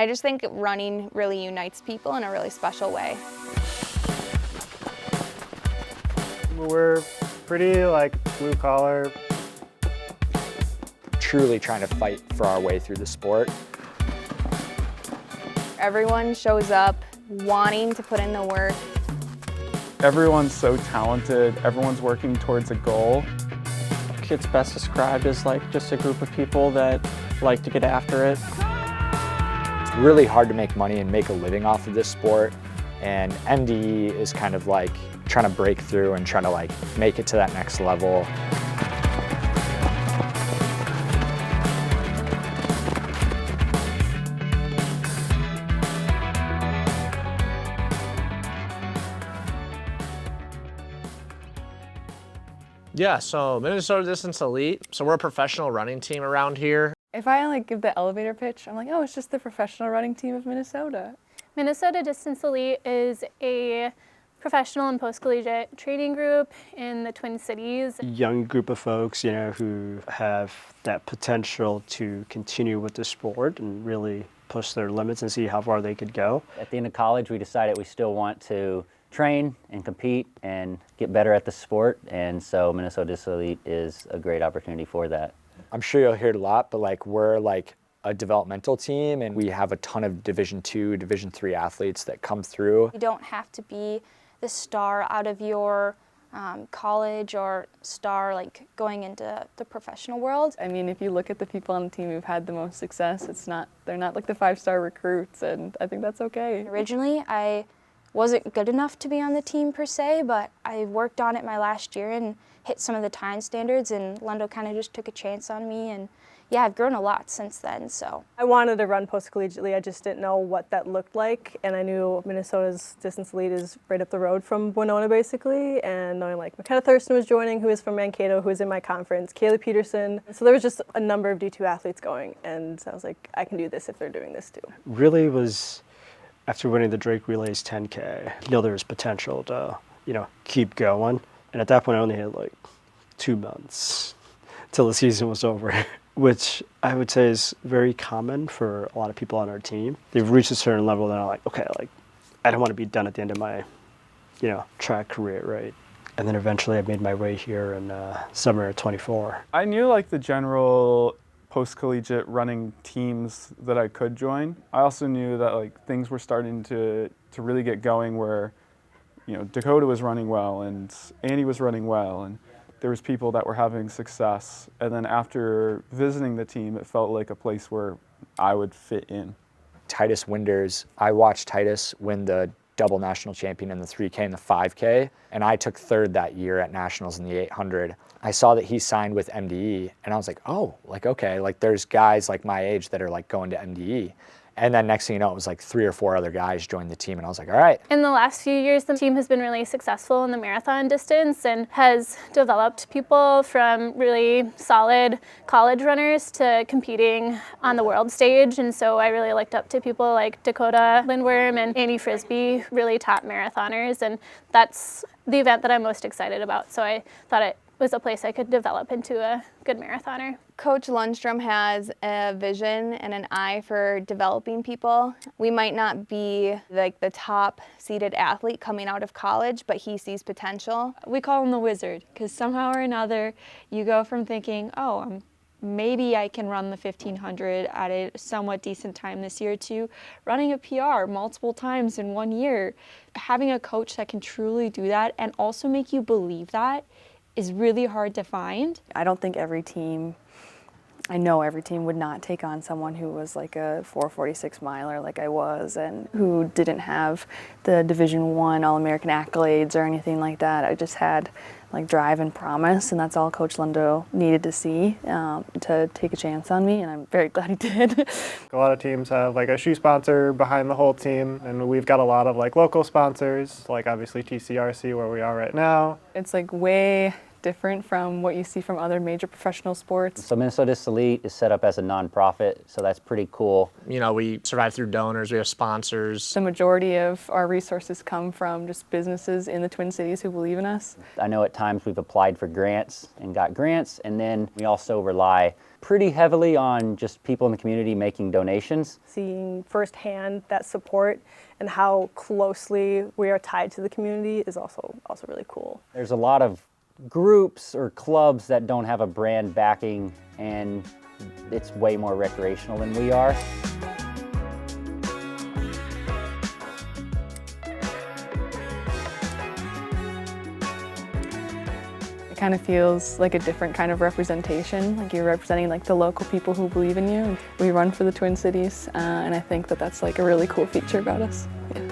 I just think running really unites people in a really special way. We're pretty blue collar. Truly trying to fight for our way through the sport. Everyone shows up wanting to put in the work. Everyone's so talented, everyone's working towards a goal. It's best described as just a group of people that like to get after it. It's really hard to make money and make a living off of this sport, and MDE is kind of trying to break through and trying to make it to that next level. Yeah, so Minnesota Distance Elite. So we're a professional running team around here. If I give the elevator pitch, I'm oh, it's just the professional running team of Minnesota. Minnesota Distance Elite is a professional and post-collegiate training group in the Twin Cities. A young group of folks, who have that potential to continue with the sport and really push their limits and see how far they could go. At the end of college, we decided we still want to train and compete and get better at the sport, and so Minnesota Distance Elite is a great opportunity for that. I'm sure you'll hear it a lot, but we're a developmental team, and we have a ton of Division II, Division III athletes that come through. You don't have to be the star out of your college or star going into the professional world. I mean, if you look at the people on the team who've had the most success, they're not the 5-star recruits, and I think that's okay. Originally, I wasn't good enough to be on the team per se, but I worked on it my last year and hit some of the time standards, and Lundo kind of just took a chance on me, and yeah, I've grown a lot since then. So I wanted to run post-collegiately, I just didn't know what that looked like, and I knew Minnesota's Distance Elite is right up the road from Winona basically, and knowing McKenna Thurston was joining, who is from Mankato, who is in my conference, Kaylee Peterson, so there was just a number of D2 athletes going, and I was I can do this if they're doing this too. Really was, after winning the Drake Relays 10K, there was potential to, keep going. And at that point, I only had 2 months till the season was over, which I would say is very common for a lot of people on our team. They've reached a certain level and are okay, I don't want to be done at the end of my, track career, right? And then eventually I made my way here in summer of 24. I knew the general post-collegiate running teams that I could join. I also knew that things were starting to really get going where, Dakota was running well and Annie was running well, and there was people that were having success. And then after visiting the team, it felt like a place where I would fit in. Titus Winders, I watched Titus win the double national champion in the 3K and the 5K, and I took third that year at nationals in the 800. I saw that he signed with MDE, and I was okay, there's guys my age that are going to MDE. And then next thing you know, it was 3 or 4 other guys joined the team, and I was all right. In the last few years, the team has been really successful in the marathon distance and has developed people from really solid college runners to competing on the world stage. And so I really looked up to people like Dakota Lindworm and Annie Frisbee, really top marathoners. And that's the event that I'm most excited about. So I thought it was a place I could develop into a good marathoner. Coach Lundstrom has a vision and an eye for developing people. We might not be the top seeded athlete coming out of college, but he sees potential. We call him the wizard, because somehow or another you go from thinking, oh, maybe I can run the 1500 at a somewhat decent time this year, to running a PR multiple times in 1 year. Having a coach that can truly do that and also make you believe that is really hard to find. I don't think I know every team would not take on someone who was a 4:46 miler like I was, and who didn't have the Division I All-American accolades or anything like that. I just had drive and promise, and that's all Coach Lundo needed to see to take a chance on me, and I'm very glad he did. A lot of teams have a shoe sponsor behind the whole team, and we've got a lot of local sponsors, obviously TCRC where we are right now. It's way different from what you see from other major professional sports. So Minnesota Elite is set up as a nonprofit, so that's pretty cool. You know, we survive through donors, we have sponsors. The majority of our resources come from just businesses in the Twin Cities who believe in us. I know at times we've applied for grants and got grants, and then we also rely pretty heavily on just people in the community making donations. Seeing firsthand that support and how closely we are tied to the community is also really cool. There's a lot of groups or clubs that don't have a brand backing, and it's way more recreational than we are. It kind of feels like a different kind of representation, like you're representing like the local people who believe in you. We run for the Twin Cities, and I think that that's like a really cool feature about us. Yeah.